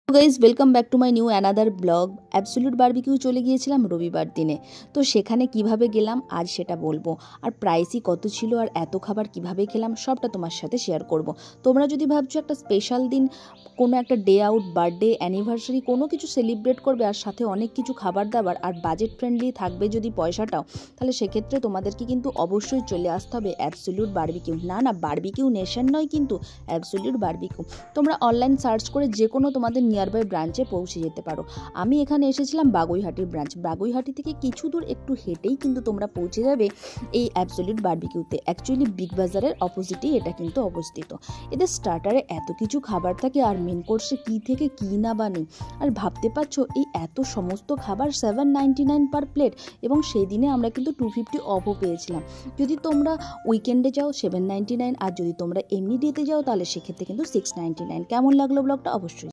Guys welcome back to my new another blog. Absolute barbecue চলে গিয়েছিলাম রবিবার দিনে। তো সেখানে কিভাবে গেলাম আজ সেটা বলবো, আর প্রাইসই কত ছিল আর এত খাবার কিভাবে খেলাম সবটা তোমার সাথে শেয়ার করব। তোমরা যদি ভাবছো একটা স্পেশাল দিন, কোনো একটা ডে আউট, বার্থডে, অ্যানিভার্সারি কোনো কিছু সেলিব্রেট করবে আর সাথে অনেক কিছু খাবার দাবার আর বাজেট ফ্রেন্ডলি থাকবে যদি পয়সাটাও, তাহলে সেক্ষেত্রে তোমাদেরকে কিন্তু অবশ্যই চলে আসতে হবে অ্যাবসলিউট বারবিকিউ। না বারবিকিউ নেশন নয়, কিন্তু অ্যাবসলিউট বারবিকিউ। তোমরা অনলাইন সার্চ করে যে কোনো তোমাদের নিয়ারবাই ব্রাঞ্চে পৌঁছে যেতে পারো। আমি এখানে এসেছিলাম বাগুইহাটির ব্রাঞ্চ। বাগুইহাটি থেকে কিছু দূর একটু হেঁটেই কিন্তু তোমরা পৌঁছে যাবে এই অ্যাবসলিউট বারবিকিউতে। অ্যাকচুয়ালি বিগ বাজারের অপোজিটেই এটা কিন্তু অবস্থিত। এদের স্টার্টারে এত কিছু খাবার থাকে আর মেন কোর্সে কী থেকে কী না বানে। আর ভাবতে পারছো এই এত সমস্ত খাবার 799 পার প্লেট, এবং সেই দিনে আমরা কিন্তু 250 অফও পেয়েছিলাম। যদি তোমরা উইকেন্ডে যাও 799, আর যদি তোমরা এমনি ডেতে যাও তাহলে সেক্ষেত্রে কিন্তু 699। কেমন লাগলো ব্লগটা অবশ্যই